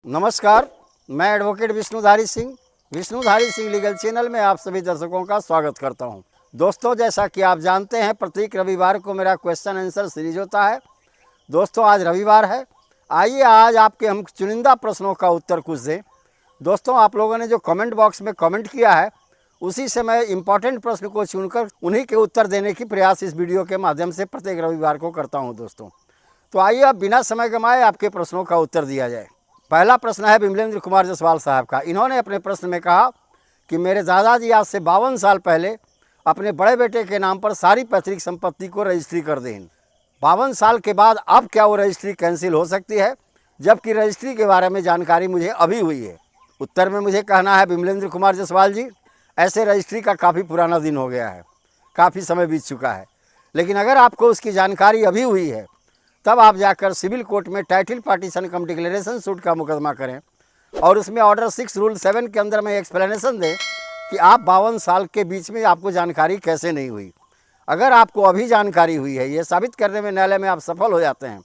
नमस्कार, मैं advocate Vishnudhari Singh legal channel में आप सभी दर्शकों का स्वागत करता हूं। दोस्तों, जैसा कि आप जानते हैं, प्रत्येक रविवार को मेरा क्वेश्चन आंसर सीरीज होता है। दोस्तों, आज रविवार है। आइए आज आपके हम चुनिंदा प्रश्नों का उत्तर कुछ दें। दोस्तों, आप लोगों ने जो कमेंट बॉक्स में कमेंट किया है, उसी से मैं इम्पॉर्टेंट प्रश्न को चुनकर उन्हीं के उत्तर देने की प्रयास इस वीडियो के माध्यम से प्रत्येक रविवार को करता हूँ। दोस्तों, तो आइए अब बिना समय गंवाए आपके प्रश्नों का उत्तर दिया जाए। पहला प्रश्न है विमलेंद्र कुमार जायसवाल साहब का। इन्होंने अपने प्रश्न में कहा कि मेरे दादाजी आज से 52 साल पहले अपने बड़े बेटे के नाम पर सारी पैतृक संपत्ति को रजिस्ट्री कर दें। 52 साल के बाद अब क्या वो रजिस्ट्री कैंसिल हो सकती है, जबकि रजिस्ट्री के बारे में जानकारी मुझे अभी हुई है। उत्तर में मुझे कहना है विमलेंद्र कुमार जायसवाल जी, ऐसे रजिस्ट्री का काफ़ी पुराना दिन हो गया है, काफ़ी समय बीत चुका है। लेकिन अगर आपको उसकी जानकारी अभी हुई है, तब आप जाकर सिविल कोर्ट में टाइटल पार्टीशन कम डिक्लेरेशन सूट का मुकदमा करें और उसमें ऑर्डर 6 रूल 7 के अंदर में एक्सप्लेनेशन दें कि आप 52 साल के बीच में आपको जानकारी कैसे नहीं हुई। अगर आपको अभी जानकारी हुई है, ये साबित करने में न्यायालय में आप सफल हो जाते हैं,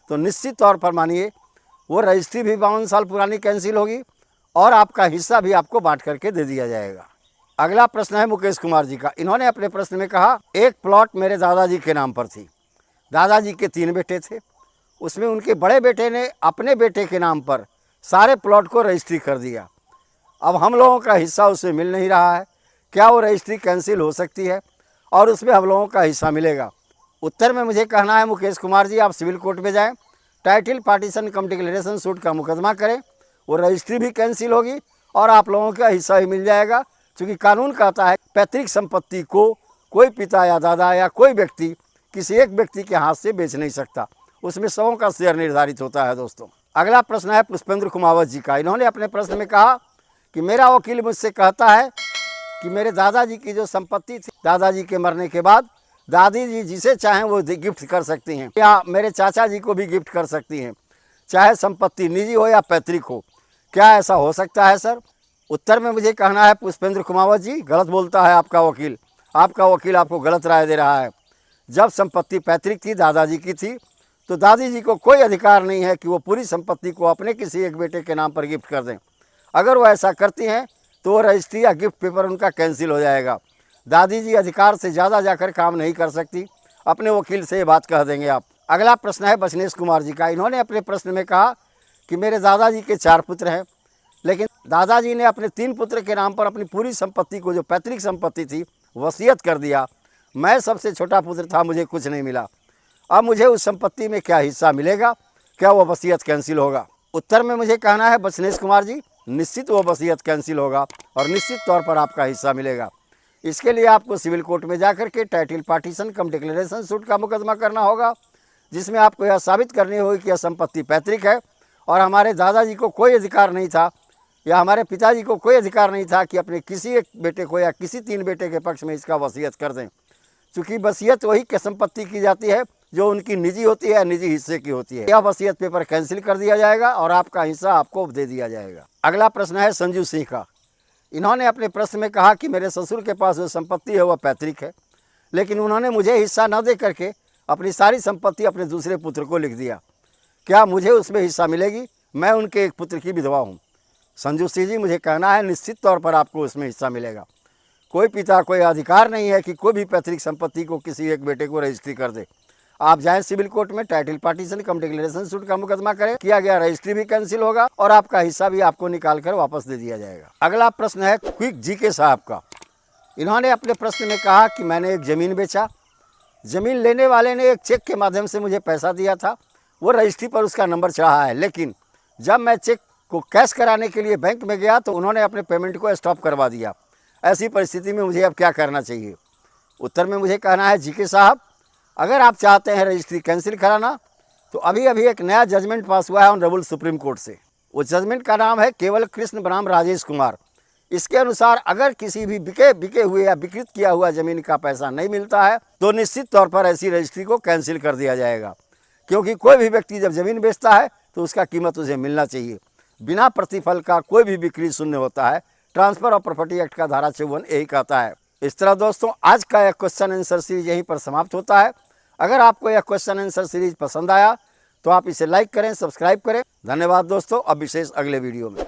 तो निश्चित तौर पर मानिए वो रजिस्ट्री भी 52 साल पुरानी कैंसिल होगी और आपका हिस्सा भी आपको बांट करके दे दिया जाएगा। अगला प्रश्न है मुकेश कुमार जी का। इन्होंने अपने प्रश्न में कहा, एक प्लॉट मेरे दादाजी के नाम पर थी। दादाजी के 3 बेटे थे, उसमें उनके बड़े बेटे ने अपने बेटे के नाम पर सारे प्लॉट को रजिस्ट्री कर दिया। अब हम लोगों का हिस्सा उसमें मिल नहीं रहा है, क्या वो रजिस्ट्री कैंसिल हो सकती है और उसमें हम लोगों का हिस्सा मिलेगा? उत्तर में मुझे कहना है मुकेश कुमार जी, आप सिविल कोर्ट में जाएं, टाइटल पार्टीशन कम डिक्लेरेशन सूट का मुकदमा करें, वो रजिस्ट्री भी कैंसिल होगी और आप लोगों का हिस्सा ही मिल जाएगा। क्योंकि कानून कहता है पैतृक संपत्ति को कोई पिता या दादा या कोई व्यक्ति किसी एक व्यक्ति के हाथ से बेच नहीं सकता, उसमें सबों का शेयर निर्धारित होता है। दोस्तों, अगला प्रश्न है पुष्पेंद्र कुमावत जी का। इन्होंने अपने प्रश्न में कहा कि मेरा वकील मुझसे कहता है कि मेरे दादाजी की जो संपत्ति थी, दादाजी के मरने के बाद दादी जी जिसे चाहें वो गिफ्ट कर सकती हैं या मेरे चाचा जी को भी गिफ्ट कर सकती हैं, चाहे संपत्ति निजी हो या पैतृक हो। क्या ऐसा हो सकता है सर? उत्तर में मुझे कहना है पुष्पेंद्र कुमावत जी, गलत बोलता है आपका वकील। आपका वकील आपको गलत राय दे रहा है। जब संपत्ति पैतृक थी, दादाजी की थी, तो दादी जी को कोई अधिकार नहीं है कि वो पूरी संपत्ति को अपने किसी एक बेटे के नाम पर गिफ्ट कर दें। अगर वो ऐसा करती हैं तो वो रजिस्ट्री या गिफ्ट पेपर उनका कैंसिल हो जाएगा। दादी जी अधिकार से ज़्यादा जाकर काम नहीं कर सकती। अपने वकील से ये बात कह देंगे आप। अगला प्रश्न है बचनेश कुमार जी का। इन्होंने अपने प्रश्न में कहा कि मेरे दादाजी के 4 पुत्र हैं, लेकिन दादाजी ने अपने 3 पुत्र के नाम पर अपनी पूरी संपत्ति को, जो पैतृक संपत्ति थी, वसीयत कर दिया। मैं सबसे छोटा पुत्र था, मुझे कुछ नहीं मिला। अब मुझे उस संपत्ति में क्या हिस्सा मिलेगा? क्या वो वसीयत कैंसिल होगा? उत्तर में मुझे कहना है बचनेश कुमार जी, निश्चित वो वसीयत कैंसिल होगा और निश्चित तौर पर आपका हिस्सा मिलेगा। इसके लिए आपको सिविल कोर्ट में जाकर के टाइटल पार्टीशन कम डिक्लेरेशन सूट का मुकदमा करना होगा, जिसमें आपको यह साबित करनी होगी कि यह संपत्ति पैतृक है और हमारे दादाजी को कोई अधिकार नहीं था या हमारे पिताजी को कोई अधिकार नहीं था कि अपने किसी एक बेटे को या किसी 3 बेटे के पक्ष में इसका वसीयत कर दें। चूँकि वसीयत वही के संपत्ति की जाती है जो उनकी निजी होती है, निजी हिस्से की होती है। यह वसीयत पेपर कैंसिल कर दिया जाएगा और आपका हिस्सा आपको दे दिया जाएगा। अगला प्रश्न है संजू सिंह का। इन्होंने अपने प्रश्न में कहा कि मेरे ससुर के पास जो संपत्ति है वह पैतृक है, लेकिन उन्होंने मुझे हिस्सा न दे करके अपनी सारी संपत्ति अपने दूसरे पुत्र को लिख दिया। क्या मुझे उसमें हिस्सा मिलेगी? मैं उनके एक पुत्र की विधवा हूँ। संजू सिंह जी, मुझे कहना है निश्चित तौर पर आपको उसमें हिस्सा मिलेगा। कोई पिता कोई अधिकार नहीं है कि कोई भी पैतृक संपत्ति को किसी एक बेटे को रजिस्ट्री कर दे। आप जाएं सिविल कोर्ट में, टाइटल पार्टीशन कम डिक्लेरेशन सूट का मुकदमा करें, किया गया रजिस्ट्री भी कैंसिल होगा और आपका हिस्सा भी आपको निकाल कर वापस दे दिया जाएगा। अगला प्रश्न है क्विक जी के साहब का। इन्होंने अपने प्रश्न में कहा कि मैंने एक ज़मीन बेचा, ज़मीन लेने वाले ने एक चेक के माध्यम से मुझे पैसा दिया था, वो रजिस्ट्री पर उसका नंबर चढ़ा है, लेकिन जब मैं चेक को कैश कराने के लिए बैंक में गया तो उन्होंने अपने पेमेंट को स्टॉप करवा दिया। ऐसी परिस्थिति में मुझे अब क्या करना चाहिए? उत्तर में मुझे कहना है जी के साहब, अगर आप चाहते हैं रजिस्ट्री कैंसिल कराना, तो अभी एक नया जजमेंट पास हुआ है ऑनरेबल सुप्रीम कोर्ट से। उस जजमेंट का नाम है केवल कृष्ण बनाम राजेश कुमार। इसके अनुसार अगर किसी भी बिके हुए या विकृत किया हुआ ज़मीन का पैसा नहीं मिलता है तो निश्चित तौर पर ऐसी रजिस्ट्री को कैंसिल कर दिया जाएगा। क्योंकि कोई भी व्यक्ति जब ज़मीन बेचता है तो उसका कीमत उसे मिलना चाहिए। बिना प्रतिफल का कोई भी बिक्री शून्य होता है। ट्रांसफर ऑफ प्रॉपर्टी एक्ट का धारा 54 यही कहता है। इस तरह दोस्तों, आज का यह क्वेश्चन आंसर सीरीज यहीं पर समाप्त होता है। अगर आपको यह क्वेश्चन आंसर सीरीज पसंद आया तो आप इसे लाइक करें, सब्सक्राइब करें। धन्यवाद दोस्तों। अब विशेष अगले वीडियो में।